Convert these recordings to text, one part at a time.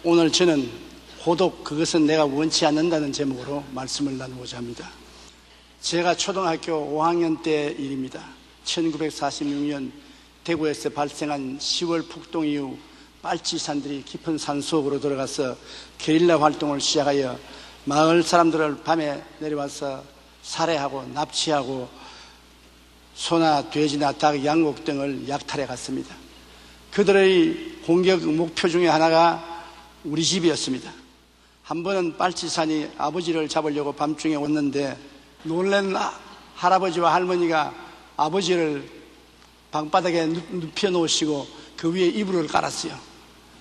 오늘 저는 고독, 그것은 내가 원치 않는다는 제목으로 말씀을 나누고자 합니다. 제가 초등학교 5학년 때 일입니다. 1946년 대구에서 발생한 10월 폭동 이후 빨치산들이 깊은 산속으로 들어가서 게릴라 활동을 시작하여 마을 사람들을 밤에 내려와서 살해하고 납치하고 소나 돼지나 닭, 양곡 등을 약탈해 갔습니다. 그들의 공격 목표 중에 하나가 우리 집이었습니다. 한 번은 빨치산이 아버지를 잡으려고 밤중에 왔는데 놀란 할아버지와 할머니가 아버지를 방바닥에 눕혀 놓으시고 그 위에 이불을 깔았어요.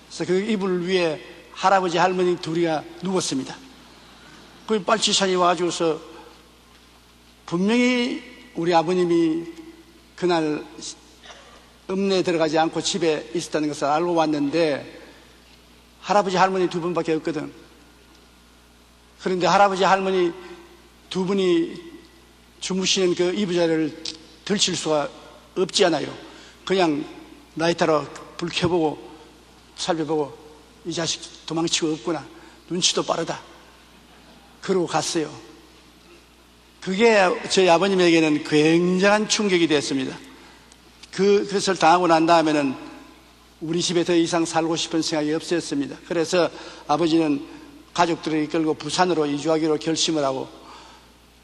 그래서 그 이불 위에 할아버지 할머니 둘이가 누웠습니다. 그 빨치산이 와가지고서 분명히 우리 아버님이 그날 읍내에 들어가지 않고 집에 있었다는 것을 알고 왔는데 할아버지 할머니 두 분밖에 없거든. 그런데 할아버지 할머니 두 분이 주무시는 그 이부자리를 들칠 수가 없지 않아요. 그냥 라이터로 불 켜보고 살펴보고 이 자식 도망치고 없구나, 눈치도 빠르다, 그러고 갔어요. 그게 저희 아버님에게는 굉장한 충격이 됐습니다. 그것을 당하고 난 다음에는 우리 집에 더 이상 살고 싶은 생각이 없었습니다. 그래서 아버지는 가족들을 이끌고 부산으로 이주하기로 결심을 하고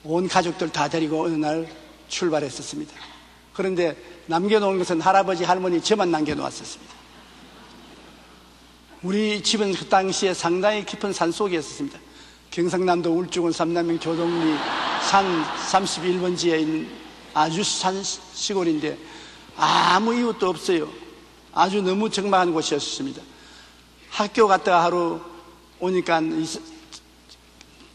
온 가족들 다 데리고 어느 날 출발했었습니다. 그런데 남겨놓은 것은 할아버지 할머니 저만 남겨놓았었습니다. 우리 집은 그 당시에 상당히 깊은 산속에 있었습니다. 경상남도 울주군 삼남면 교동리 산 31번지에 있는 아주 산 시골인데 아무 이웃도 없어요. 아주 너무 적막한 곳이었습니다. 학교 갔다가 하루 오니까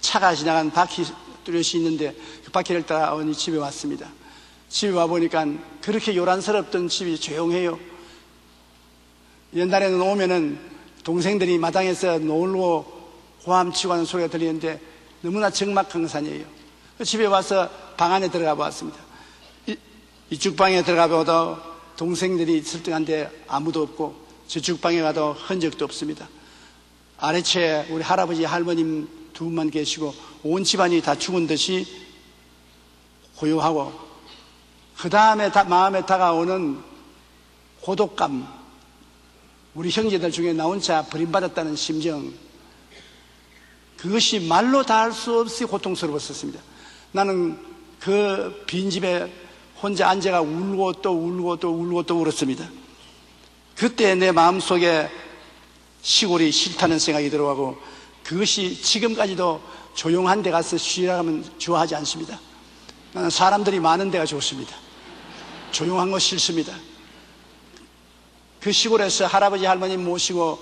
차가 지나간 바퀴 뚜렷이 있는데 그 바퀴를 따라 어머니 집에 왔습니다. 집에 와보니까 그렇게 요란스럽던 집이 조용해요. 옛날에는 오면은 동생들이 마당에서 놀고 호함치고 하는 소리가 들리는데 너무나 적막한 산이에요. 집에 와서 방 안에 들어가 보았습니다. 이쪽 방에 들어가 보도 동생들이 설득한데 아무도 없고 저쪽 방에 가도 흔적도 없습니다. 아래채에 우리 할아버지 할머님 두 분만 계시고 온 집안이 다 죽은 듯이 고요하고 그 다음에 마음에 다가오는 고독감, 우리 형제들 중에 나 혼자 버림받았다는 심정, 그것이 말로 다 할 수 없이 고통스러웠습니다. 나는 그 빈집에 혼자 앉아가 울고 또 울고 또 울고 또 울었습니다. 그때 내 마음속에 시골이 싫다는 생각이 들어가고 그것이 지금까지도 조용한 데 가서 쉬라 하면 좋아하지 않습니다. 나는 사람들이 많은 데가 좋습니다. 조용한 거 싫습니다. 그 시골에서 할아버지 할머니 모시고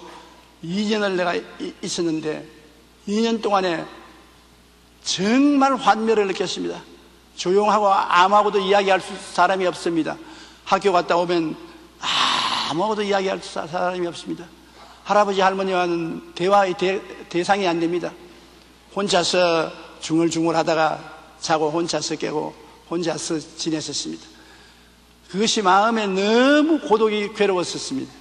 2년을 내가 있었는데 2년 동안에 정말 환멸을 느꼈습니다. 조용하고 아무하고도 이야기할 사람이 없습니다. 학교 갔다 오면 아무하고도 이야기할 사람이 없습니다. 할아버지 할머니와는 대화의 대상이 안 됩니다. 혼자서 중얼중얼 하다가 자고 혼자서 깨고 혼자서 지냈었습니다. 그것이 마음에 너무 고독이 괴로웠었습니다.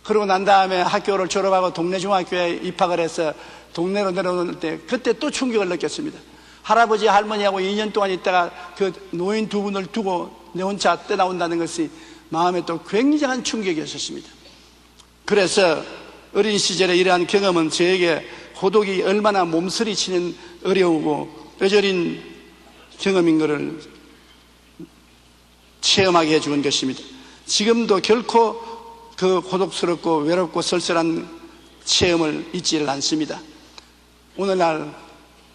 그러고 난 다음에 학교를 졸업하고 동네 중학교에 입학을 해서 동네로 내려오는 때 그때 또 충격을 느꼈습니다. 할아버지 할머니하고 2년 동안 있다가 그 노인 두 분을 두고 내 혼자 떠나온다는 것이 마음에 또 굉장한 충격이었습니다. 그래서 어린 시절에 이러한 경험은 저에게 고독이 얼마나 몸서리치는 어려우고 뼈저린 경험인 것을 체험하게 해준 것입니다. 지금도 결코 그 고독스럽고 외롭고 쓸쓸한 체험을 잊지를 않습니다. 오늘날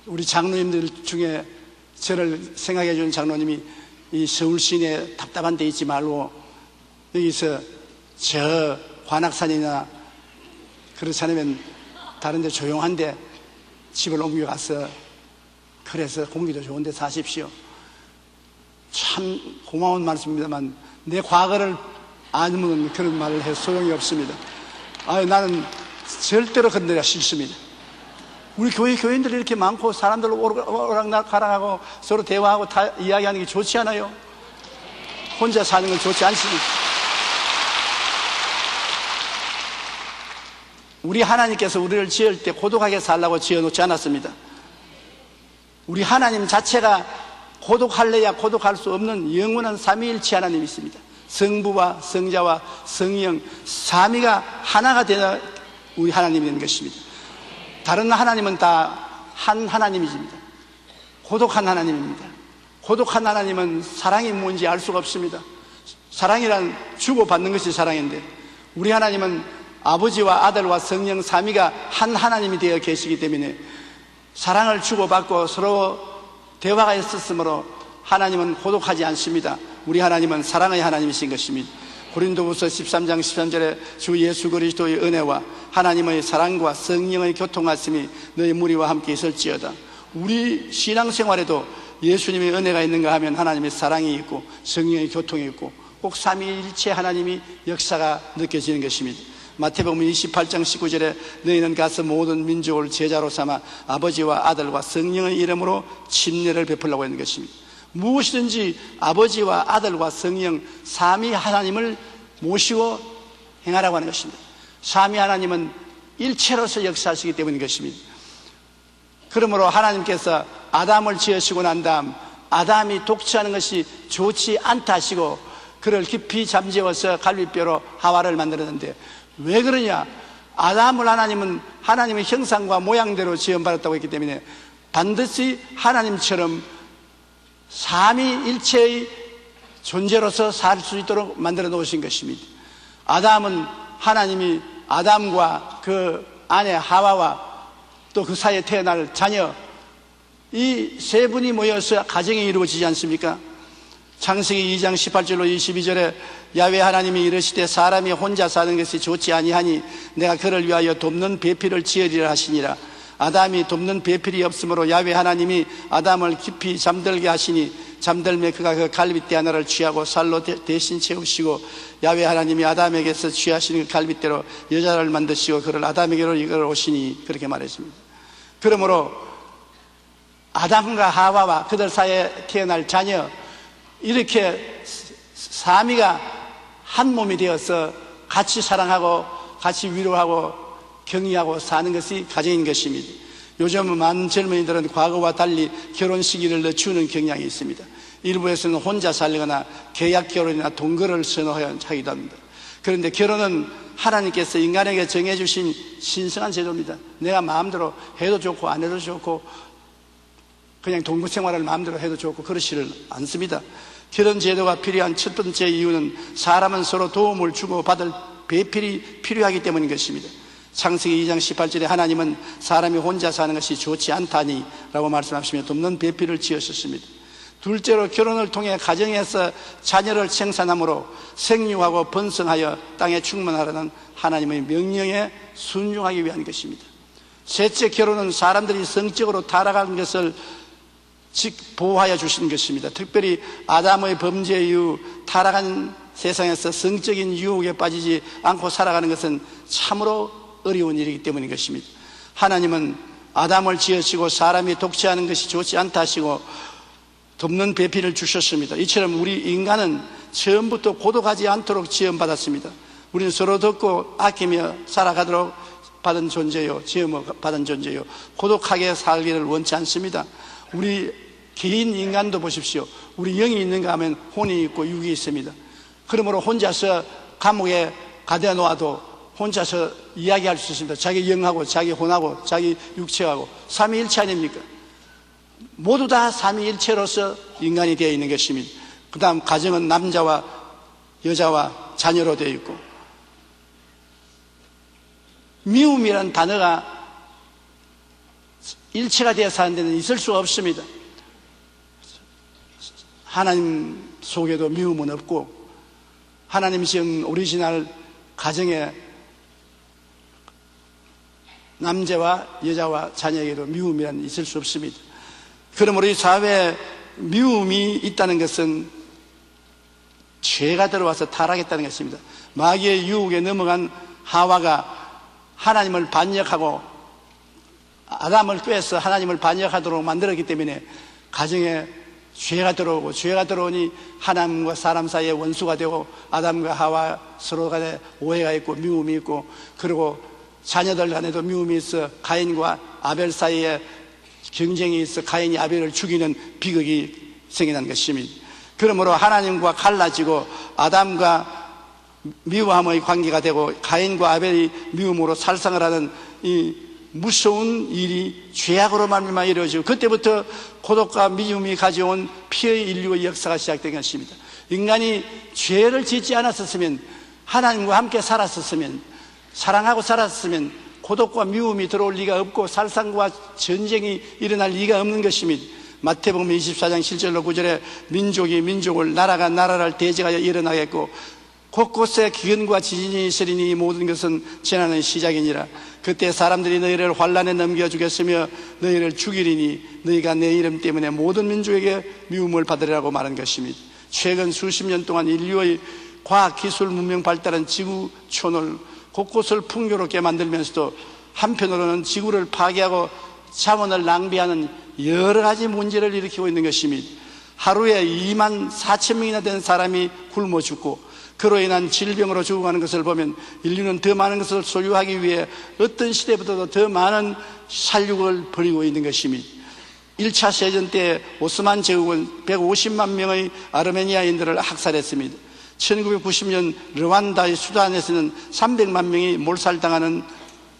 우리 장로님들 중에 저를 생각해 주는 장로님이 이 서울 시내 답답한 데 있지 말고 여기서 저 관악산이나 그렇지 않으면 다른 데 조용한 데 집을 옮겨가서 그래서 공기도 좋은 데 사십시오. 참 고마운 말씀입니다만 내 과거를 아니면 그런 말을 해서 소용이 없습니다. 나는 절대로 건드리기가 싫습니다. 우리 교인들이 이렇게 많고 사람들 오락가락하고 서로 대화하고 다 이야기하는 게 좋지 않아요? 혼자 사는 건 좋지 않습니다. 우리 하나님께서 우리를 지을 때 고독하게 살라고 지어놓지 않았습니다. 우리 하나님 자체가 고독할래야 고독할 수 없는 영원한 삼위일체 하나님이 있습니다. 성부와 성자와 성령 삼위가 하나가 되는 우리 하나님이 되는 것입니다. 다른 하나님은 다 한 하나님이십니다. 고독한 하나님입니다. 고독한 하나님은 사랑이 뭔지 알 수가 없습니다. 사랑이란 주고받는 것이 사랑인데, 우리 하나님은 아버지와 아들과 성령 삼위가 한 하나님이 되어 계시기 때문에 사랑을 주고받고 서로 대화가 있었으므로 하나님은 고독하지 않습니다. 우리 하나님은 사랑의 하나님이신 것입니다. 고린도후서 13장 13절에 주 예수 그리스도의 은혜와 하나님의 사랑과 성령의 교통하심이 너희 무리와 함께 있을지어다. 우리 신앙생활에도 예수님의 은혜가 있는가 하면 하나님의 사랑이 있고 성령의 교통이 있고 꼭 삼위일체 하나님이 역사가 느껴지는 것입니다. 마태복음 28장 19절에 너희는 가서 모든 민족을 제자로 삼아 아버지와 아들과 성령의 이름으로 침례를 베풀라고 하는 것입니다. 무엇이든지 아버지와 아들과 성령 삼위 하나님을 모시고 행하라고 하는 것입니다. 삼위 하나님은 일체로서 역사하시기 때문인 것입니다. 그러므로 하나님께서 아담을 지으시고 난 다음 아담이 독취하는 것이 좋지 않다 하시고 그를 깊이 잠재워서 갈비뼈로 하와를 만들었는데, 왜 그러냐? 아담을 하나님은 하나님의 형상과 모양대로 지음받았다고 했기 때문에 반드시 하나님처럼 삼위일체의 존재로서 살 수 있도록 만들어 놓으신 것입니다. 아담은 하나님이 아담과 그 아내 하와와 또 그 사이에 태어날 자녀, 이 세 분이 모여서 가정이 이루어지지 않습니까? 창세기 2장 18절로 22절에 야훼 하나님이 이르시되 사람이 혼자 사는 것이 좋지 아니하니 내가 그를 위하여 돕는 배필을 지으리라 하시니라. 아담이 돕는 배필이 없으므로 야훼 하나님이 아담을 깊이 잠들게 하시니 잠들매 그가 그 갈빗대 하나를 취하고 살로 대신 채우시고 야훼 하나님이 아담에게서 취하시는 그 갈빗대로 여자를 만드시고 그를 아담에게로 이끌어 오시니, 그렇게 말했습니다. 그러므로 아담과 하와와 그들 사이에 태어날 자녀, 이렇게 삼위가 한 몸이 되어서 같이 사랑하고 같이 위로하고 격려하고 사는 것이 가정인 것입니다. 요즘 많은 젊은이들은 과거와 달리 결혼 시기를 늦추는 경향이 있습니다. 일부에서는 혼자 살거나 계약 결혼이나 동거를 선호하기도 합니다. 그런데 결혼은 하나님께서 인간에게 정해주신 신성한 제도입니다. 내가 마음대로 해도 좋고 안 해도 좋고 그냥 동거 생활을 마음대로 해도 좋고 그렇지를 않습니다. 결혼 제도가 필요한 첫 번째 이유는 사람은 서로 도움을 주고 받을 배필이 필요하기 때문인 것입니다. 창세기 2장 18절에 하나님은 사람이 혼자 사는 것이 좋지 않다니 라고 말씀하시며 돕는 배필을 지으셨습니다. 둘째로 결혼을 통해 가정에서 자녀를 생산함으로 생육하고 번성하여 땅에 충만하라는 하나님의 명령에 순종하기 위한 것입니다. 셋째, 결혼은 사람들이 성적으로 타락한 것을 보호하여 주신 것입니다. 특별히 아담의 범죄 이후 타락한 세상에서 성적인 유혹에 빠지지 않고 살아가는 것은 참으로 어려운 일이기 때문인 것입니다. 하나님은 아담을 지으시고 사람이 독취하는 것이 좋지 않다 하시고 돕는 배필을 주셨습니다. 이처럼 우리 인간은 처음부터 고독하지 않도록 지음받았습니다. 우리는 서로 돕고 아끼며 살아가도록 받은 존재요, 지음을 받은 존재요, 고독하게 살기를 원치 않습니다. 우리 개인 인간도 보십시오. 우리 영이 있는가 하면 혼이 있고 육이 있습니다. 그러므로 혼자서 감옥에 가둬 놓아도 혼자서 이야기할 수 있습니다. 자기 영하고 자기 혼하고 자기 육체하고 삼위일체 아닙니까? 모두 다 삼위일체로서 인간이 되어 있는 것입니다. 그 다음 가정은 남자와 여자와 자녀로 되어 있고, 미움이라는 단어가 일체가 되어 사는 데는 있을 수 없습니다. 하나님 속에도 미움은 없고 하나님 지은 오리지널 가정에 남자와 여자와 자녀에게도 미움이란 있을 수 없습니다. 그러므로 이 사회에 미움이 있다는 것은 죄가 들어와서 타락했다는 것입니다. 마귀의 유혹에 넘어간 하와가 하나님을 반역하고 아담을 꾀해서 하나님을 반역하도록 만들었기 때문에 가정에 죄가 들어오고, 죄가 들어오니 하나님과 사람 사이에 원수가 되고 아담과 하와 서로 간에 오해가 있고 미움이 있고, 그리고 자녀들 간에도 미움이 있어 가인과 아벨 사이에 경쟁이 있어 가인이 아벨을 죽이는 비극이 생겨난 것입니다. 그러므로 하나님과 갈라지고 아담과 미워함의 관계가 되고 가인과 아벨이 미움으로 살상을 하는 이 무서운 일이 죄악으로 말미암아 이루어지고, 그때부터 고독과 미움이 가져온 피의 인류의 역사가 시작된 것입니다. 인간이 죄를 짓지 않았었으면, 하나님과 함께 살았었으면, 사랑하고 살았으면 고독과 미움이 들어올 리가 없고 살상과 전쟁이 일어날 리가 없는 것입니다. 마태복음 24장 7절로 9절에 민족이 민족을, 나라가 나라를 대적하여 일어나겠고 곳곳에 기근과 지진이 있으리니 이 모든 것은 재난의 시작이니라. 그때 사람들이 너희를 환난에 넘겨주겠으며 너희를 죽이리니 너희가 내 이름 때문에 모든 민족에게 미움을 받으리라고 말한 것입니다. 최근 수십 년 동안 인류의 과학기술 문명 발달한 지구촌을 곳곳을 풍요롭게 만들면서도 한편으로는 지구를 파괴하고 자원을 낭비하는 여러 가지 문제를 일으키고 있는 것입니다. 하루에 2만 4천 명이나 되는 사람이 굶어 죽고 그로 인한 질병으로 죽어가는 것을 보면 인류는 더 많은 것을 소유하기 위해 어떤 시대보다도 더 많은 살육을 벌이고 있는 것입니다. 1차 세전 때 오스만 제국은 150만 명의 아르메니아인들을 학살했습니다. 1990년 르완다의 수단에서는 300만 명이 몰살당하는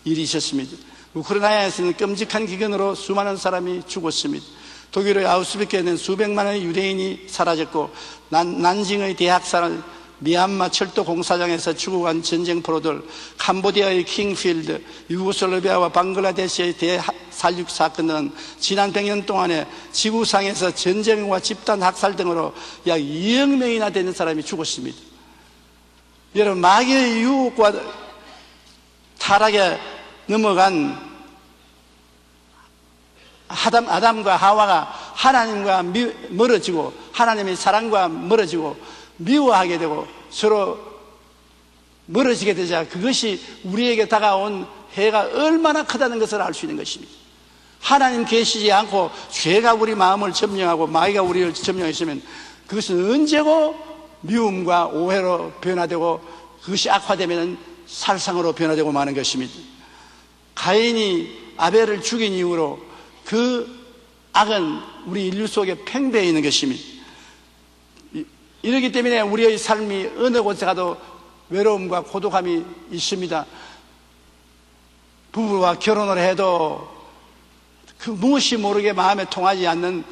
일이 있었습니다. 우크라이나에서는 끔찍한 기근으로 수많은 사람이 죽었습니다. 독일의 아우슈비츠에는 수백만의 유대인이 사라졌고 난징의 대학살, 미얀마 철도 공사장에서 죽어간 전쟁포로들, 캄보디아의 킹필드, 유고슬라비아와 방글라데시의 대살육 사건은 지난 100년 동안에 지구상에서 전쟁과 집단 학살 등으로 약 2억 명이나 되는 사람이 죽었습니다. 여러분, 마귀의 유혹과 타락에 넘어간 아담과 하와가 하나님과 멀어지고 하나님의 사랑과 멀어지고 미워하게 되고 서로 멀어지게 되자 그것이 우리에게 다가온 해가 얼마나 크다는 것을 알 수 있는 것입니다. 하나님 계시지 않고 죄가 우리 마음을 점령하고 마귀가 우리를 점령했으면 그것은 언제고 미움과 오해로 변화되고 그것이 악화되면 살상으로 변화되고 마는 것입니다. 가인이 아벨을 죽인 이후로 그 악은 우리 인류 속에 팽배해 있는 것입니다. 이렇기 때문에 우리의 삶이 어느 곳에 가도 외로움과 고독함이 있습니다. 부부와 결혼을 해도 그 무엇이 모르게 마음에 통하지 않는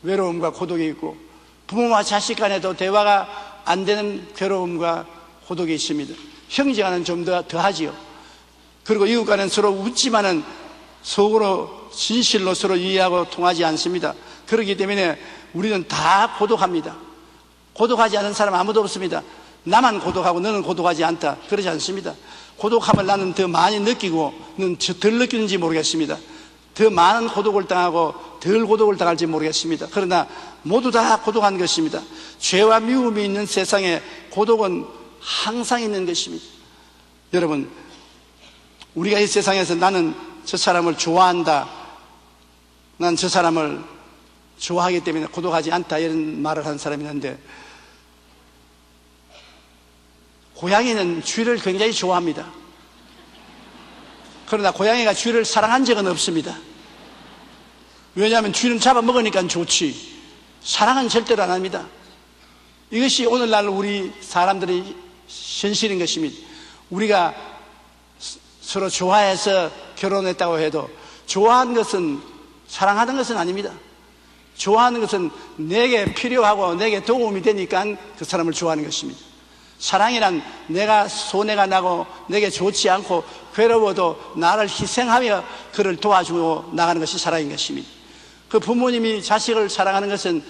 외로움과 고독이 있고, 부모와 자식 간에도 대화가 안 되는 괴로움과 고독이 있습니다. 형제간은 좀 더하지요. 그리고 이웃 간은 서로 웃지만은 속으로 진실로 서로 이해하고 통하지 않습니다. 그렇기 때문에 우리는 다 고독합니다. 고독하지 않은 사람 아무도 없습니다. 나만 고독하고 너는 고독하지 않다, 그러지 않습니다. 고독함을 나는 더 많이 느끼고 너는 덜 느끼는지 모르겠습니다. 더 많은 고독을 당하고 덜 고독을 당할지 모르겠습니다. 그러나 모두 다 고독한 것입니다. 죄와 미움이 있는 세상에 고독은 항상 있는 것입니다. 여러분, 우리가 이 세상에서 나는 저 사람을 좋아한다, 난 저 사람을 좋아하기 때문에 고독하지 않다, 이런 말을 하는 사람이 있는데, 고양이는 쥐를 굉장히 좋아합니다. 그러나 고양이가 쥐를 사랑한 적은 없습니다. 왜냐하면 쥐는 잡아먹으니까 좋지, 사랑은 절대로 안 합니다. 이것이 오늘날 우리 사람들의 현실인 것입니다. 우리가 서로 좋아해서 결혼했다고 해도 좋아하는 것은, 사랑하는 것은 아닙니다. 좋아하는 것은 내게 필요하고 내게 도움이 되니까 그 사람을 좋아하는 것입니다. 사랑이란 내가 손해가 나고 내게 좋지 않고 괴로워도 나를 희생하며 그를 도와주고 나가는 것이 사랑인 것입니다. 그 부모님이 자식을 사랑하는 것은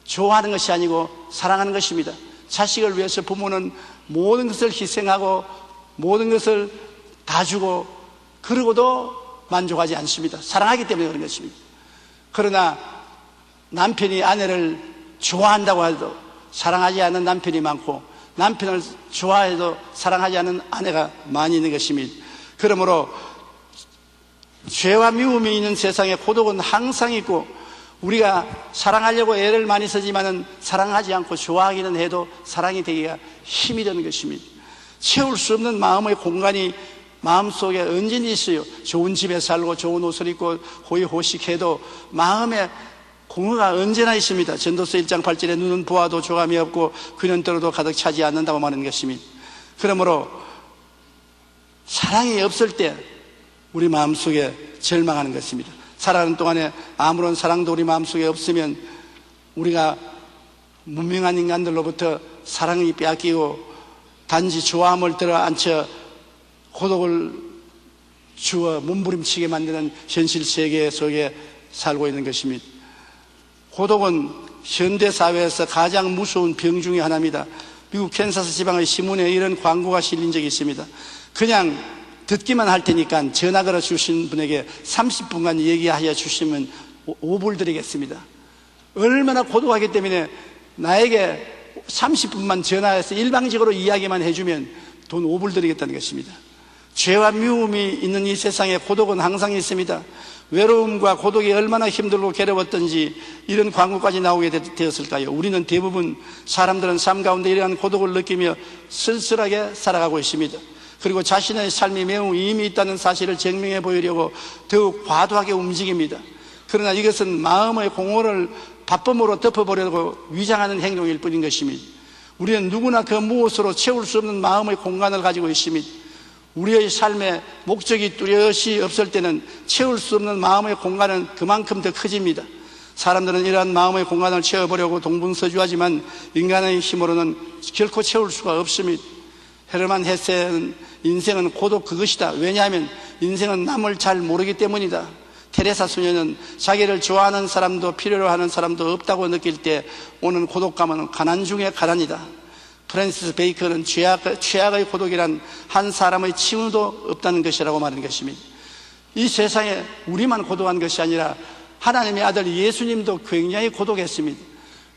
좋아하는 것이 아니고 사랑하는 것입니다. 자식을 위해서 부모는 모든 것을 희생하고 모든 것을 다 주고 그러고도 만족하지 않습니다. 사랑하기 때문에 그런 것입니다. 그러나 남편이 아내를 좋아한다고 해도 사랑하지 않는 남편이 많고, 남편을 좋아해도 사랑하지 않는 아내가 많이 있는 것입니다. 그러므로 죄와 미움이 있는 세상에 고독은 항상 있고, 우리가 사랑하려고 애를 많이 쓰지만은 사랑하지 않고 좋아하기는 해도 사랑이 되기가 힘이 드는 것입니다. 채울 수 없는 마음의 공간이 마음속에 언제니 있어요. 좋은 집에 살고 좋은 옷을 입고 호의호식해도 마음에 공허가 언제나 있습니다. 전도서 1장 8절에 눈은 보아도 조감이 없고 그는 떨어도 가득 차지 않는다고 말하는 것입니다. 그러므로 사랑이 없을 때 우리 마음속에 절망하는 것입니다. 살아가는 동안에 아무런 사랑도 우리 마음속에 없으면 우리가 무명한 인간들로부터 사랑이 빼앗기고 단지 좋아함을 들어앉혀 고독을 주어 몸부림치게 만드는 현실 세계 속에 살고 있는 것입니다. 고독은 현대사회에서 가장 무서운 병 중에 하나입니다. 미국 캔사스 지방의 신문에 이런 광고가 실린 적이 있습니다. 그냥 듣기만 할 테니까 전화 걸어 주신 분에게 30분간 얘기하여 주시면 5불 드리겠습니다. 얼마나 고독하기 때문에 나에게 30분만 전화해서 일방적으로 이야기만 해주면 돈 5불 드리겠다는 것입니다. 죄와 미움이 있는 이 세상에 고독은 항상 있습니다. 외로움과 고독이 얼마나 힘들고 괴로웠던지 이런 광고까지 나오게 되었을까요? 우리는 대부분 사람들은 삶 가운데 이러한 고독을 느끼며 쓸쓸하게 살아가고 있습니다. 그리고 자신의 삶이 매우 의미 있다는 사실을 증명해 보이려고 더욱 과도하게 움직입니다. 그러나 이것은 마음의 공허를 바쁨으로 덮어보려고 위장하는 행동일 뿐인 것입니다. 우리는 누구나 그 무엇으로 채울 수 없는 마음의 공간을 가지고 있습니다. 우리의 삶에 목적이 뚜렷이 없을 때는 채울 수 없는 마음의 공간은 그만큼 더 커집니다. 사람들은 이러한 마음의 공간을 채워보려고 동분서주하지만 인간의 힘으로는 결코 채울 수가 없습니다. 헤르만 헤세는 인생은 고독 그것이다. 왜냐하면 인생은 남을 잘 모르기 때문이다. 테레사 수녀는 자기를 좋아하는 사람도 필요로 하는 사람도 없다고 느낄 때 오는 고독감은 가난 중에 가난이다. 프랜시스 베이컨은 최악의 고독이란 한 사람의 칭후도 없다는 것이라고 말하는 것입니다. 이 세상에 우리만 고독한 것이 아니라 하나님의 아들 예수님도 굉장히 고독했습니다.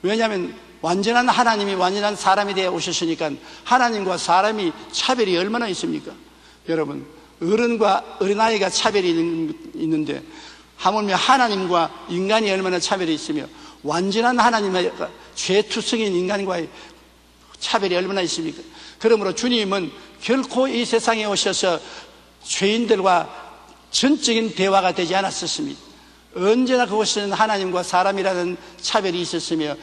왜냐하면 완전한 하나님이 완전한 사람이 되어 오셨으니까 하나님과 사람이 차별이 얼마나 있습니까? 여러분, 어른과 어린아이가 차별이 있는데 하물며 하나님과 인간이 얼마나 차별이 있으며 완전한 하나님의 죄투성인 인간과의 차별이 얼마나 있습니까? 그러므로 주님은 결코 이 세상에 오셔서 죄인들과 전적인 대화가 되지 않았었습니다. 언제나 그곳에는 하나님과 사람이라는 차별이 있었으며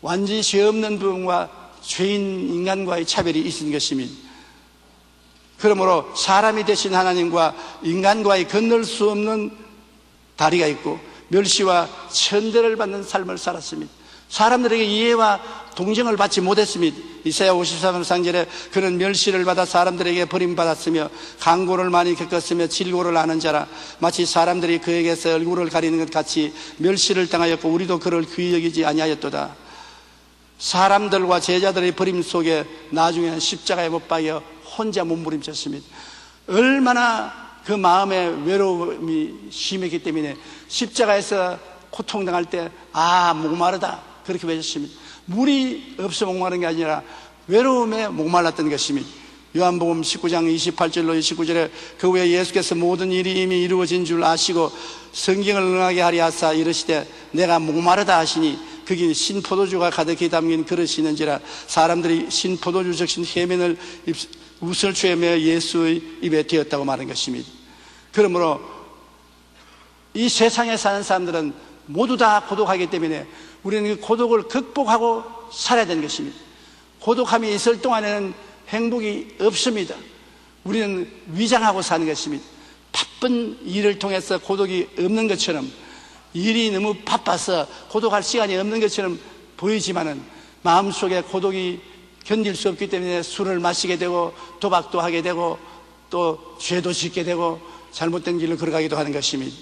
완전히 죄 없는 부분과 죄인 인간과의 차별이 있은 것입니다. 그러므로 사람이 되신 하나님과 인간과의 건널 수 없는 다리가 있고 멸시와 천대를 받는 삶을 살았습니다. 사람들에게 이해와 동정을 받지 못했습니다. 이사야 53장 3절에 그는 멸시를 받아 사람들에게 버림받았으며 강고를 많이 겪었으며 질고를 아는 자라. 마치 사람들이 그에게서 얼굴을 가리는 것 같이 멸시를 당하였고 우리도 그를 귀히 여기지 아니하였도다. 사람들과 제자들의 버림 속에 나중에는 십자가에 못 박여 혼자 몸부림쳤습니다. 얼마나 그 마음에 외로움이 심했기 때문에 십자가에서 고통당할 때 목마르다 그렇게 외쳤습니다. 물이 없어 목마른 게 아니라 외로움에 목말랐던 것입니다. 요한복음 19장 28절로 29절에 그 후에 예수께서 모든 일이 이미 이루어진 줄 아시고 성경을 응하게 하리 하사 이르시되 내가 목마르다 하시니 거기 신포도주가 가득히 담긴 그릇이 있는지라. 사람들이 신포도주 적신 해면을 웃을 취하며 예수의 입에 대었다고 말한 것입니다. 그러므로 이 세상에 사는 사람들은 모두 다 고독하기 때문에 우리는 그 고독을 극복하고 살아야 되는 것입니다. 고독함이 있을 동안에는 행복이 없습니다. 우리는 위장하고 사는 것입니다. 바쁜 일을 통해서 고독이 없는 것처럼, 일이 너무 바빠서 고독할 시간이 없는 것처럼 보이지만은 마음속에 고독이 견딜 수 없기 때문에 술을 마시게 되고 도박도 하게 되고 또 죄도 짓게 되고 잘못된 길로 걸어가기도 하는 것입니다.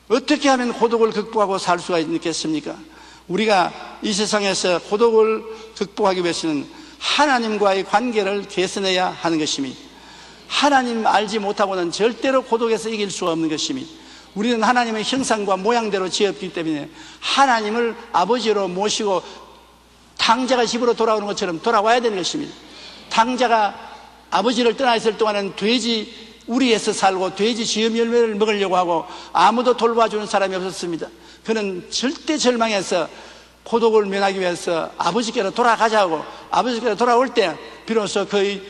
어떻게 하면 고독을 극복하고 살 수가 있겠습니까? 우리가 이 세상에서 고독을 극복하기 위해서는 하나님과의 관계를 개선해야 하는 것입니다. 하나님 알지 못하고는 절대로 고독에서 이길 수가 없는 것입니다. 우리는 하나님의 형상과 모양대로 지었기 때문에 하나님을 아버지로 모시고 탕자가 집으로 돌아오는 것처럼 돌아와야 되는 것입니다. 탕자가 아버지를 떠나 있을 동안은 돼지 우리에서 살고 돼지 쥐염 열매를 먹으려고 하고 아무도 돌봐주는 사람이 없었습니다. 그는 절대 절망해서 고독을 면하기 위해서 아버지께로 돌아가자고, 아버지께로 돌아올 때 비로소 그의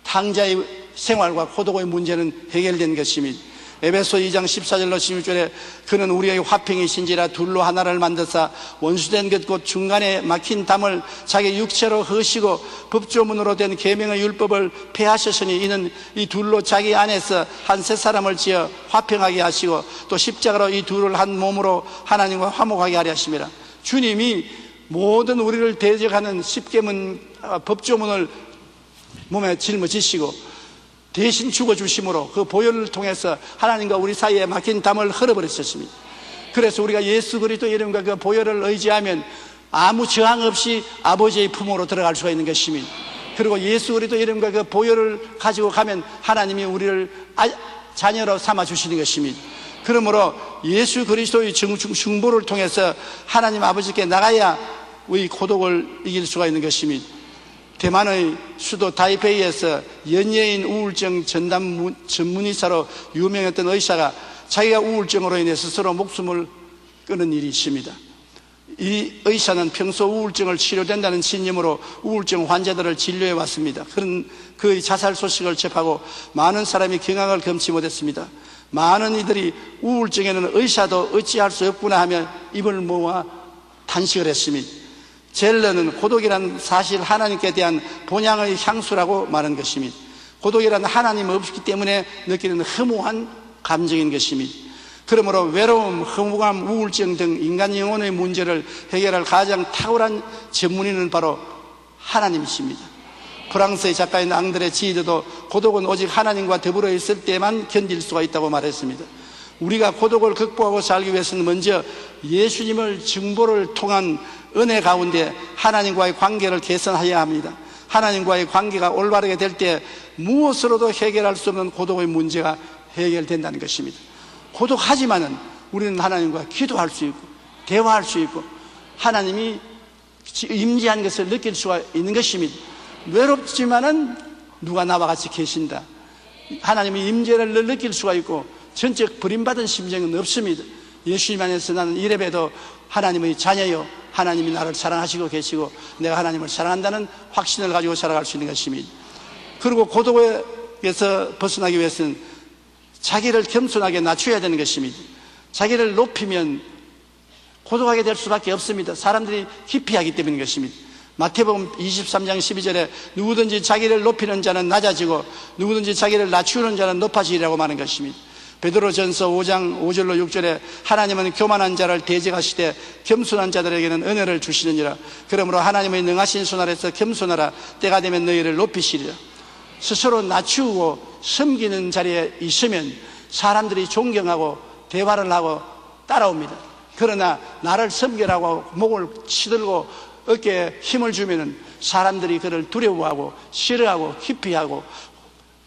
탕자의 생활과 고독의 문제는 해결된 것입니다. 에베소 2장 14절로 16절에 그는 우리의 화평이신지라 둘로 하나를 만드사 원수된 것 곧 중간에 막힌 담을 자기 육체로 허시고 법조문으로 된 계명의 율법을 폐하셨으니 이는 이 둘로 자기 안에서 한 새 사람을 지어 화평하게 하시고 또 십자가로 이 둘을 한 몸으로 하나님과 화목하게 하려 하심이라. 주님이 모든 우리를 대적하는 십계문 법조문을 몸에 짊어지시고 대신 죽어주심으로 그 보혈을 통해서 하나님과 우리 사이에 막힌 담을 흘러버렸었습니다. 그래서 우리가 예수 그리스도 이름과 그 보혈을 의지하면 아무 저항 없이 아버지의 품으로 들어갈 수가 있는 것입니다. 그리고 예수 그리스도 이름과 그 보혈을 가지고 가면 하나님이 우리를 자녀로 삼아주시는 것입니다. 그러므로 예수 그리스도의 중보를 통해서 하나님 아버지께 나가야 우리 고독을 이길 수가 있는 것입니다. 대만의 수도 타이페이에서 연예인 우울증 전담 전문의사로 유명했던 의사가 자기가 우울증으로 인해 스스로 목숨을 끊은 일이 있습니다. 이 의사는 평소 우울증을 치료된다는 신념으로 우울증 환자들을 진료해 왔습니다. 그런 그의 자살 소식을 접하고 많은 사람이 경악을 금치 못했습니다. 많은 이들이 우울증에는 의사도 어찌할 수 없구나 하며 입을 모아 탄식을 했습니다. 젤러는 고독이란 사실 하나님께 대한 본향의 향수라고 말한 것입니다. 고독이란 하나님 없기 때문에 느끼는 허무한 감정인 것입니다. 그러므로 외로움, 허무감, 우울증 등 인간 영혼의 문제를 해결할 가장 탁월한 전문의는 바로 하나님이십니다. 프랑스의 작가인 앙드레 지드도 고독은 오직 하나님과 더불어 있을 때만 견딜 수가 있다고 말했습니다. 우리가 고독을 극복하고 살기 위해서는 먼저 예수님을 증보를 통한 은혜 가운데 하나님과의 관계를 개선해야 합니다. 하나님과의 관계가 올바르게 될 때 무엇으로도 해결할 수 없는 고독의 문제가 해결된다는 것입니다. 고독하지만은 우리는 하나님과 기도할 수 있고 대화할 수 있고 하나님이 임재한 것을 느낄 수가 있는 것입니다. 외롭지만은 누가 나와 같이 계신다. 하나님의 임재를 느낄 수가 있고 전적 버림받은 심정은 없습니다. 예수님 안에서 나는 이래봬도 하나님의 자녀요, 하나님이 나를 사랑하시고 계시고 내가 하나님을 사랑한다는 확신을 가지고 살아갈 수 있는 것입니다. 그리고 고독에서 벗어나기 위해서는 자기를 겸손하게 낮춰야 되는 것입니다. 자기를 높이면 고독하게 될 수밖에 없습니다. 사람들이 기피하기 때문인 것입니다. 마태복음 23장 12절에 누구든지 자기를 높이는 자는 낮아지고 누구든지 자기를 낮추는 자는 높아지리라고 말하는 것입니다. 베드로전서 5장 5절로 6절에 하나님은 교만한 자를 대적하시되 겸손한 자들에게는 은혜를 주시느니라. 그러므로 하나님의 능하신 손 아래서 겸손하라. 때가 되면 너희를 높이시리라. 스스로 낮추고 섬기는 자리에 있으면 사람들이 존경하고 대화를 하고 따라옵니다. 그러나 나를 섬기라고 목을 치들고 어깨에 힘을 주면은 사람들이 그를 두려워하고 싫어하고 기피하고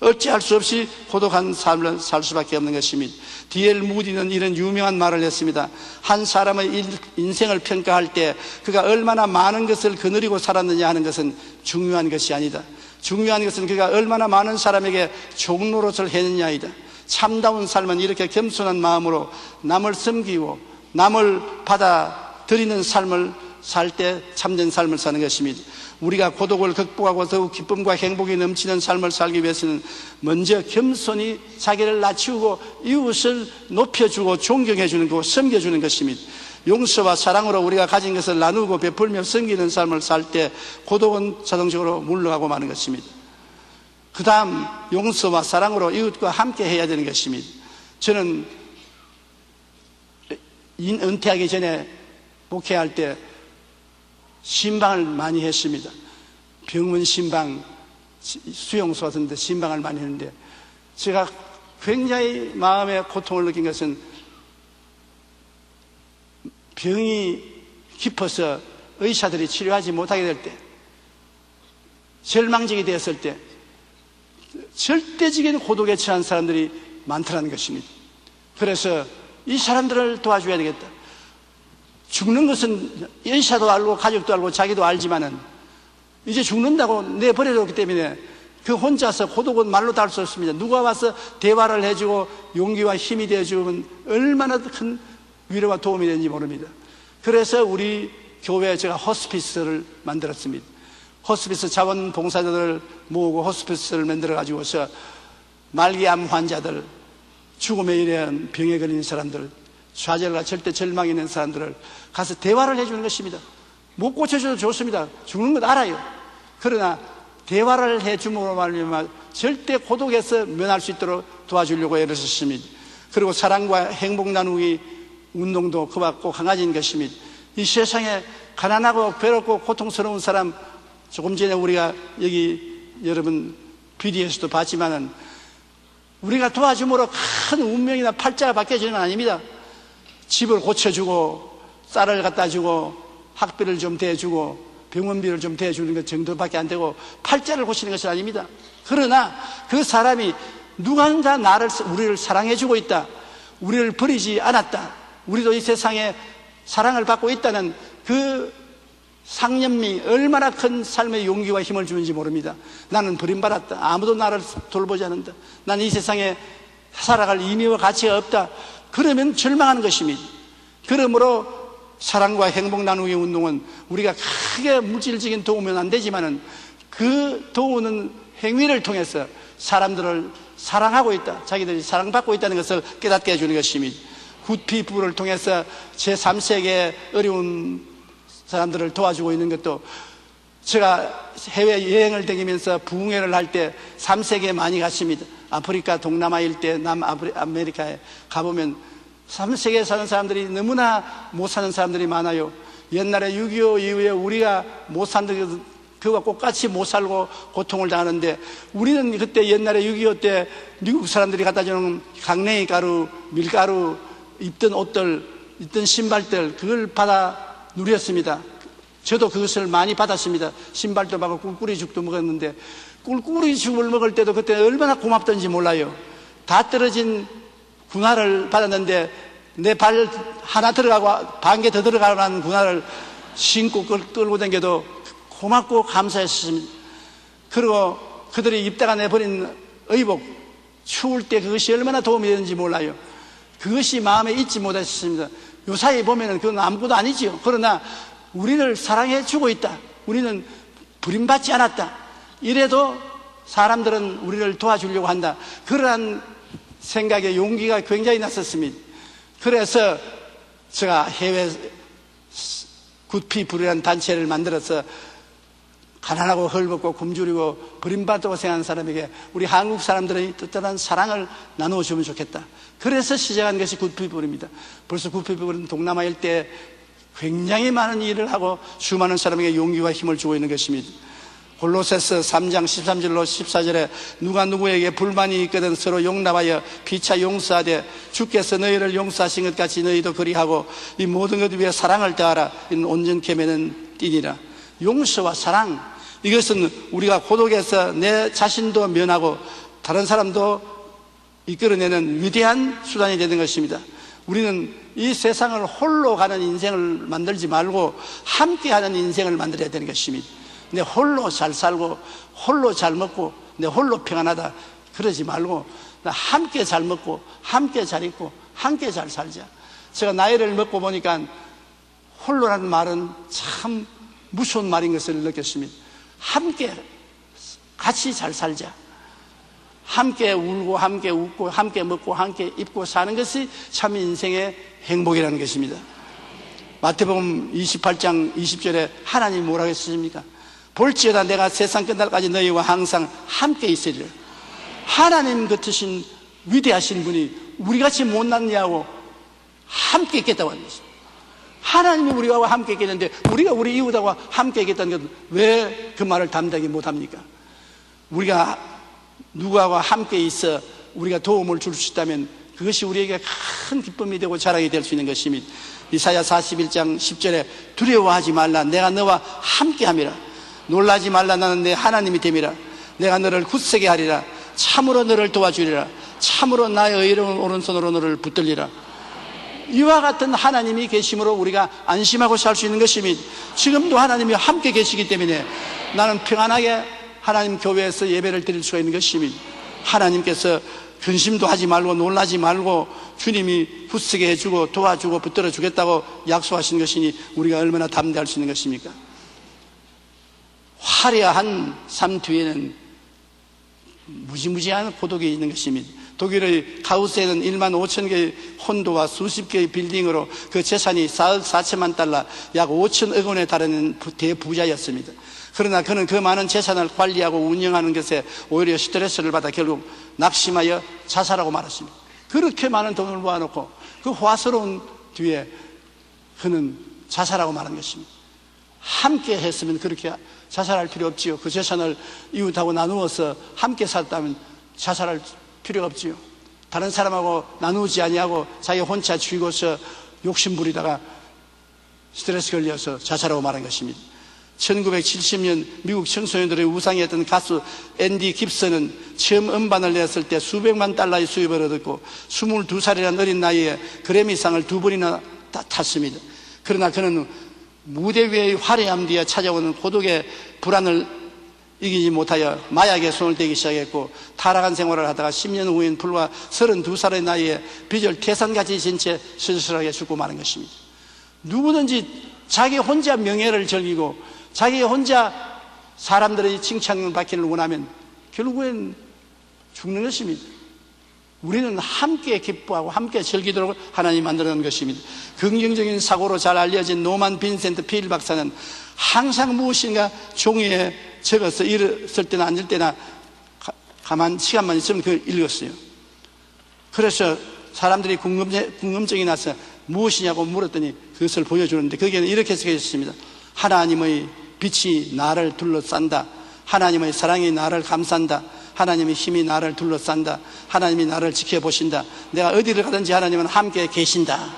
어찌할 수 없이 고독한 삶을 살 수밖에 없는 것입니다. D.L. 무디는 이런 유명한 말을 했습니다. 한 사람의 인생을 평가할 때 그가 얼마나 많은 것을 거느리고 살았느냐 하는 것은 중요한 것이 아니다. 중요한 것은 그가 얼마나 많은 사람에게 종노릇을 했느냐이다. 참다운 삶은 이렇게 겸손한 마음으로 남을 섬기고 남을 받아들이는 삶을 살 때 참된 삶을 사는 것입니다. 우리가 고독을 극복하고 더욱 기쁨과 행복이 넘치는 삶을 살기 위해서는 먼저 겸손히 자기를 낮추고 이웃을 높여주고 존경해주는 것, 섬겨주는 것입니다. 용서와 사랑으로 우리가 가진 것을 나누고 베풀며 섬기는 삶을 살 때 고독은 자동적으로 물러가고 마는 것입니다. 그 다음 용서와 사랑으로 이웃과 함께 해야 되는 것입니다. 저는 은퇴하기 전에 목회할 때 신방을 많이 했습니다. 병원 신방, 수용소 같은 데 신방을 많이 했는데 제가 굉장히 마음의 고통을 느낀 것은 병이 깊어서 의사들이 치료하지 못하게 될 때, 절망적이 되었을 때 절대적인 고독에 처한 사람들이 많더라는 것입니다. 그래서 이 사람들을 도와줘야 되겠다. 죽는 것은 의사도 알고 가족도 알고 자기도 알지만은 이제 죽는다고 내버려졌기 때문에 그 혼자서 고독은 말로 다 할 수 없습니다. 누가 와서 대화를 해주고 용기와 힘이 되어주면 얼마나 큰 위로와 도움이 되는지 모릅니다. 그래서 우리 교회에 제가 호스피스를 만들었습니다. 호스피스 자원봉사자들을 모으고 호스피스를 만들어 가지고서 말기암 환자들, 죽음에 이르는 병에 걸린 사람들, 좌절과 절대 절망이 있는 사람들을 가서 대화를 해주는 것입니다. 못 고쳐줘도 좋습니다. 죽는 것 알아요. 그러나 대화를 해줌으로 말미암아 절대 고독에서 면할 수 있도록 도와주려고 애를 썼습니다. 그리고 사랑과 행복 나누기 운동도 그와 꼭 한 가지인 것입니다. 이 세상에 가난하고 괴롭고 고통스러운 사람, 조금 전에 우리가 여기 여러분 비디오에서도 봤지만은 우리가 도와줌으로 큰 운명이나 팔자가 바뀌어지는 건 아닙니다. 집을 고쳐주고 쌀을 갖다 주고 학비를 좀 대주고 병원비를 좀 대주는 것 정도밖에 안 되고 팔자를 고치는 것이 아닙니다. 그러나 그 사람이 누군가 우리를 사랑해주고 있다, 우리를 버리지 않았다, 우리도 이 세상에 사랑을 받고 있다는 그 상념이 얼마나 큰 삶의 용기와 힘을 주는지 모릅니다. 나는 버림받았다, 아무도 나를 돌보지 않는다, 나는 이 세상에 살아갈 의미와 가치가 없다, 그러면 절망하는 것입니다. 그러므로 사랑과 행복 나누기 운동은 우리가 크게 물질적인 도움은 안 되지만은 그 도우는 행위를 통해서 사람들을 사랑하고 있다, 자기들이 사랑받고 있다는 것을 깨닫게 해주는 것입니다. 굿피플을 통해서 제3세계의 어려운 사람들을 도와주고 있는 것도, 제가 해외여행을 다니면서 부흥회를 할 때 3세계에 많이 갔습니다. 아프리카, 동남아 일대, 남아메리카에 가보면 3세계에 사는 사람들이 너무나 못 사는 사람들이 많아요. 옛날에 6.25 이후에 우리가 못 사는 그와 똑같이 못 살고 고통을 당하는데, 우리는 그때 옛날에 6.25 때 미국 사람들이 갖다 주는 강냉이 가루, 밀가루, 입던 옷들, 입던 신발들, 그걸 받아 누렸습니다. 저도 그것을 많이 받았습니다. 신발도 받고 꿀꿀이죽도 먹었는데, 꿀꿀이죽을 먹을 때도 그때 얼마나 고맙던지 몰라요. 다 떨어진 군화를 받았는데 내 발 하나 들어가고 반 개 더 들어가는 군화를 신고 끌고 다녀도 고맙고 감사했습니다. 그리고 그들이 입다가 내버린 의복, 추울 때 그것이 얼마나 도움이 되는지 몰라요. 그것이 마음에 잊지 못했습니다. 요사이 보면은 그건 아무것도 아니지요. 그러나 우리를 사랑해 주고 있다, 우리는 버림받지 않았다, 이래도 사람들은 우리를 도와주려고 한다, 그러한 생각에 용기가 굉장히 났었습니다. 그래서 제가 해외 굿피플이라는 단체를 만들어서 가난하고 헐벗고 굶주리고 버림받고 생각하는 사람에게 우리 한국 사람들의 뜻뜻한 사랑을 나누어주면 좋겠다, 그래서 시작한 것이 굿피플입니다. 벌써 굿피플은 동남아 일대에 굉장히 많은 일을 하고 수많은 사람에게 용기와 힘을 주고 있는 것입니다. 골로새서 3장 13절로 14절에 누가 누구에게 불만이 있거든 서로 용납하여 피차 용서하되 주께서 너희를 용서하신 것 같이 너희도 그리하고 이 모든 것 위에 사랑을 더하라, 이는 온전케 맺는 띠니라. 용서와 사랑, 이것은 우리가 고독에서 내 자신도 면하고 다른 사람도 이끌어내는 위대한 수단이 되는 것입니다. 우리는 이 세상을 홀로 가는 인생을 만들지 말고 함께하는 인생을 만들어야 되는 것입니다. 내 홀로 잘 살고 홀로 잘 먹고 내 홀로 평안하다 그러지 말고 나 함께 잘 먹고 함께 잘 입고 함께 잘 살자. 제가 나이를 먹고 보니까 홀로라는 말은 참 무서운 말인 것을 느꼈습니다. 함께 같이 잘 살자. 함께 울고 함께 웃고 함께 먹고 함께 입고 사는 것이 참 인생의 행복이라는 것입니다. 마태복음 28장 20절에 하나님 뭐라고 했습니까? 볼지어다 내가 세상 끝날까지 너희와 항상 함께 있으리라. 하나님 같으신 위대하신 분이 우리같이 못났냐고 함께 있겠다고 하는 것입니다. 하나님이 우리와 함께 있겠는데 우리가 우리 이웃하고 함께 있겠다는 것 왜 그 말을 담대하게 못합니까? 우리가 누구하고 함께 있어 우리가 도움을 줄 수 있다면 그것이 우리에게 큰 기쁨이 되고 자랑이 될 수 있는 것입니다. 이사야 41장 10절에 두려워하지 말라 내가 너와 함께 함이라. 놀라지 말라 나는 내 하나님이 됨이라. 내가 너를 굳세게 하리라. 참으로 너를 도와주리라. 참으로 나의 의로운 오른손으로 너를 붙들리라. 이와 같은 하나님이 계심으로 우리가 안심하고 살 수 있는 것입니다. 지금도 하나님이 함께 계시기 때문에 나는 평안하게 하나님 교회에서 예배를 드릴 수가 있는 것입니다. 하나님께서 근심도 하지 말고 놀라지 말고 주님이 굳세게 해주고 도와주고 붙들어 주겠다고 약속하신 것이니 우리가 얼마나 담대할 수 있는 것입니까? 화려한 삶 뒤에는 무지무지한 고독이 있는 것입니다. 독일의 가우스에는 1만 5천 개의 혼도와 수십 개의 빌딩으로 그 재산이 4억 4천만 달러, 약 5천억 원에 달하는 대부자였습니다. 그러나 그는 그 많은 재산을 관리하고 운영하는 것에 오히려 스트레스를 받아 결국 낙심하여 자살하고 말았습니다. 그렇게 많은 돈을 모아놓고 그 화스러운 뒤에 그는 자살하고 말한 것입니다. 함께 했으면 그렇게 자살할 필요 없지요. 그 재산을 이웃하고 나누어서 함께 살았다면 자살할 필요가 없지요. 다른 사람하고 나누지 아니하고 자기 혼자 죽이고서 욕심 부리다가 스트레스 걸려서 자살하고 말한 것입니다. 1970년 미국 청소년들의 우상이었던 가수 앤디 깁슨은 처음 음반을 냈을 때 수백만 달러의 수입을 얻었고 22살이라는 어린 나이에 그래미상을 2번이나 탔습니다. 그러나 그는 무대 위의 화려함 뒤에 찾아오는 고독의 불안을 이기지 못하여 마약에 손을 대기 시작했고 타락한 생활을 하다가 10년 후인 불과 32살의 나이에 비절 태산같이 진 채 슬슬하게 죽고 마는 것입니다. 누구든지 자기 혼자 명예를 즐기고 자기 혼자 사람들의 칭찬을 받기를 원하면 결국엔 죽는 것입니다. 우리는 함께 기뻐하고 함께 즐기도록 하나님이 만들어놓은 것입니다. 긍정적인 사고로 잘 알려진 노만 빈센트 필 박사는 항상 무엇인가 종이에 적어서 읽었을 때나 앉을 때나 가만 시간만 있으면 그걸 읽었어요. 그래서 사람들이 궁금증이 나서 무엇이냐고 물었더니 그것을 보여주는데 거기에는 이렇게 쓰여 있습니다. 하나님의 빛이 나를 둘러싼다. 하나님의 사랑이 나를 감싼다. 하나님의 힘이 나를 둘러싼다. 하나님이 나를 지켜보신다. 내가 어디를 가든지 하나님은 함께 계신다.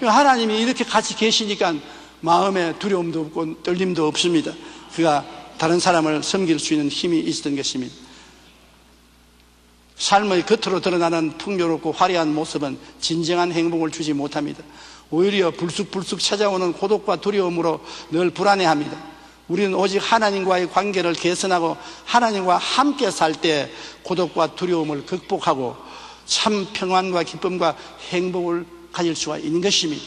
하나님이 이렇게 같이 계시니까 마음에 두려움도 없고 떨림도 없습니다. 그가 다른 사람을 섬길 수 있는 힘이 있었던 것입니다. 삶의 겉으로 드러나는 풍요롭고 화려한 모습은 진정한 행복을 주지 못합니다. 오히려 불쑥불쑥 찾아오는 고독과 두려움으로 늘 불안해합니다. 우리는 오직 하나님과의 관계를 개선하고 하나님과 함께 살 때 고독과 두려움을 극복하고 참 평안과 기쁨과 행복을 가질 수가 있는 것입니다.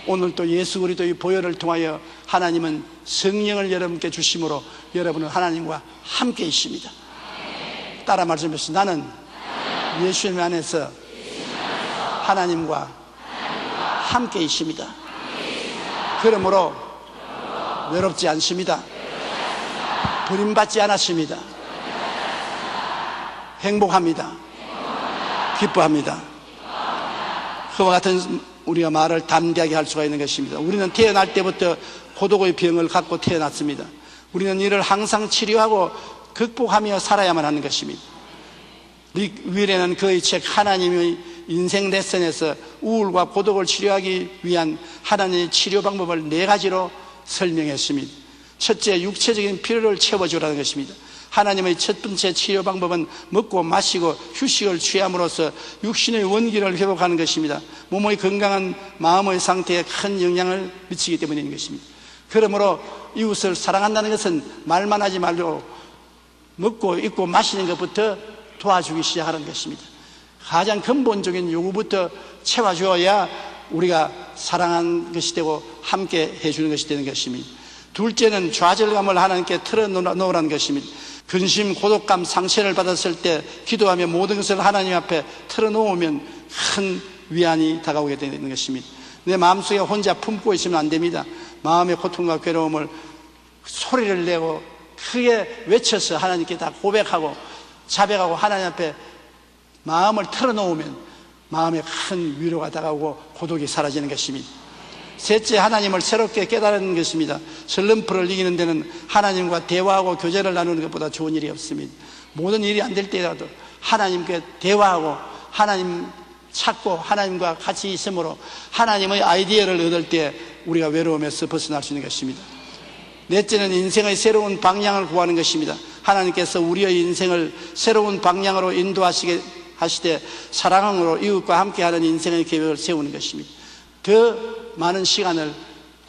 오늘 또 예수 그리스도의 보혈을 통하여 하나님은 성령을 여러분께 주심으로 여러분은 하나님과 함께 있습니다. 따라 말씀하시죠. 나는 예수님 안에서 하나님과 함께 있습니다. 그러므로 외롭지 않습니다. 버림받지 않았습니다. 행복합니다. 기뻐합니다. 그와 같은 우리가 말을 담대하게 할 수가 있는 것입니다. 우리는 태어날 때부터 고독의 병을 갖고 태어났습니다. 우리는 이를 항상 치료하고 극복하며 살아야만 하는 것입니다. 릭 윌에는 그의 책 하나님의 인생 레슨에서 우울과 고독을 치료하기 위한 하나님의 치료 방법을 4가지로 설명했습니다. 첫째, 육체적인 필요를 채워주라는 것입니다. 하나님의 첫 번째 치료 방법은 먹고 마시고 휴식을 취함으로써 육신의 원기를 회복하는 것입니다. 몸의 건강한 마음의 상태에 큰 영향을 미치기 때문인 것입니다. 그러므로 이웃을 사랑한다는 것은 말만 하지 말고 먹고 입고 마시는 것부터 도와주기 시작하는 것입니다. 가장 근본적인 요구부터 채워줘야 우리가 사랑하는 것이 되고 함께 해주는 것이 되는 것입니다. 둘째는 좌절감을 하나님께 털어놓으라는 것입니다. 근심, 고독감, 상처를 받았을 때 기도하며 모든 것을 하나님 앞에 털어놓으면 큰 위안이 다가오게 되는 것입니다. 내 마음속에 혼자 품고 있으면 안 됩니다. 마음의 고통과 괴로움을 소리를 내고 크게 외쳐서 하나님께 다 고백하고 자백하고 하나님 앞에 마음을 털어놓으면 마음에 큰 위로가 다가오고 고독이 사라지는 것입니다. 셋째, 하나님을 새롭게 깨달은 것입니다. 슬럼프를 이기는 데는 하나님과 대화하고 교제를 나누는 것보다 좋은 일이 없습니다. 모든 일이 안 될 때라도 하나님께 대화하고 하나님 찾고 하나님과 같이 있으므로 하나님의 아이디어를 얻을 때 우리가 외로움에서 벗어날 수 있는 것입니다. 넷째는 인생의 새로운 방향을 구하는 것입니다. 하나님께서 우리의 인생을 새로운 방향으로 인도하시게 하시되 사랑으로 이웃과 함께하는 인생의 계획을 세우는 것입니다. 더 많은 시간을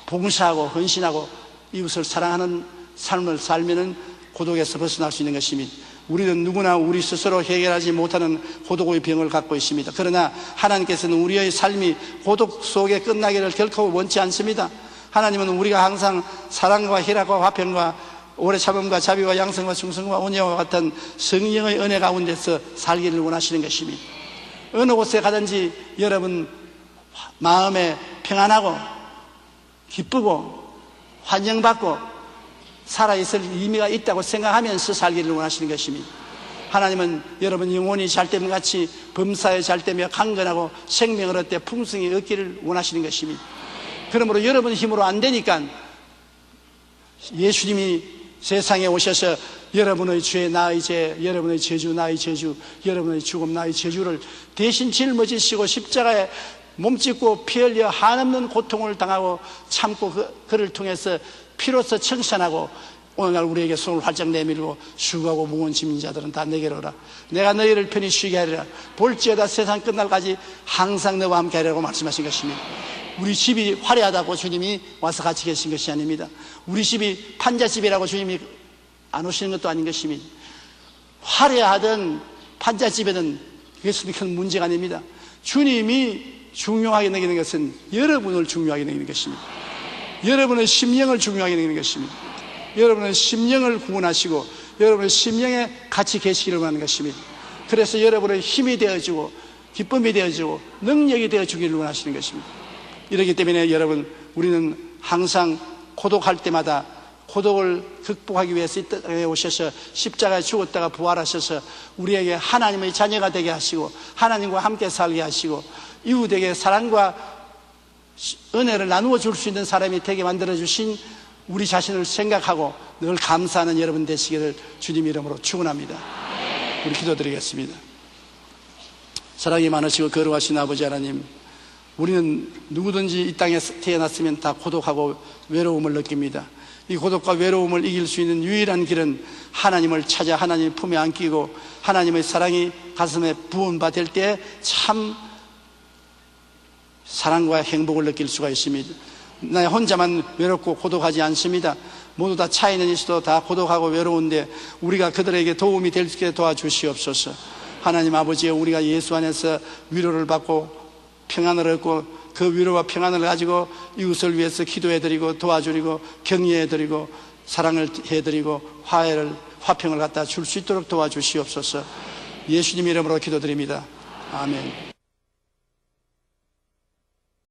봉사하고 헌신하고 이웃을 사랑하는 삶을 살면은 고독에서 벗어날 수 있는 것입니다. 우리는 누구나 우리 스스로 해결하지 못하는 고독의 병을 갖고 있습니다. 그러나 하나님께서는 우리의 삶이 고독 속에 끝나기를 결코 원치 않습니다. 하나님은 우리가 항상 사랑과 희락과 화평과 오래 참음과 자비와 양성과 충성과 온유와 같은 성령의 은혜 가운데서 살기를 원하시는 것입니다. 어느 곳에 가든지 여러분 마음에 평안하고 기쁘고 환영받고 살아있을 의미가 있다고 생각하면서 살기를 원하시는 것입니다. 하나님은 여러분 영혼이 잘됨같이 범사에 잘되며 강건하고 생명을 얻되 풍성히 얻기를 원하시는 것입니다. 그러므로 여러분 힘으로 안 되니까 예수님이 세상에 오셔서 여러분의 죄 나의 죄, 여러분의 저주 나의 저주, 여러분의 죽음 나의 저주를 대신 짊어지시고 십자가에 몸짓고 피 흘려 한없는 고통을 당하고 참고 그를 통해서 피로써 청산하고 오늘날 우리에게 손을 활짝 내밀고 수고하고 무거운 짐진 자들은 다 내게로 오라. 내가 너희를 편히 쉬게 하리라. 볼지어다 세상 끝날까지 항상 너와 함께 하리라고 말씀하신 것입니다. 우리 집이 화려하다고 주님이 와서 같이 계신 것이 아닙니다. 우리 집이 판잣집이라고 주님이 안 오시는 것도 아닌 것입니다. 화려하던 판잣집에는 그것은 큰 문제가 아닙니다. 주님이 중요하게 여기는 것은 여러분을 중요하게 여기는 것입니다. 여러분의 심령을 중요하게 여기는 것입니다. 여러분의 심령을 구원하시고 여러분의 심령에 같이 계시기를 원하는 것입니다. 그래서 여러분의 힘이 되어주고 기쁨이 되어주고 능력이 되어주기를 원하시는 것입니다. 이렇기 때문에 여러분, 우리는 항상 고독할 때마다 고독을 극복하기 위해서 이 땅에 오셔서 십자가에 죽었다가 부활하셔서 우리에게 하나님의 자녀가 되게 하시고 하나님과 함께 살게 하시고 이웃에게 사랑과 은혜를 나누어 줄 수 있는 사람이 되게 만들어 주신 우리 자신을 생각하고 늘 감사하는 여러분 되시기를 주님 이름으로 축원합니다. 우리 기도드리겠습니다. 사랑이 많으시고 거룩하신 아버지 하나님, 우리는 누구든지 이 땅에 태어났으면 다 고독하고 외로움을 느낍니다. 이 고독과 외로움을 이길 수 있는 유일한 길은 하나님을 찾아 하나님의 품에 안기고 하나님의 사랑이 가슴에 부음받을 때 참 사랑과 행복을 느낄 수가 있습니다. 나 혼자만 외롭고 고독하지 않습니다. 모두 다 차이는 있어도 다 고독하고 외로운데 우리가 그들에게 도움이 될 수 있게 도와주시옵소서. 하나님 아버지, 우리가 예수 안에서 위로를 받고 평안을 얻고 그 위로와 평안을 가지고 이웃을 위해서 기도해드리고 도와드리고 격려해드리고 사랑을 해드리고 화평을 갖다 줄 수 있도록 도와주시옵소서. 예수님 이름으로 기도드립니다. 아멘.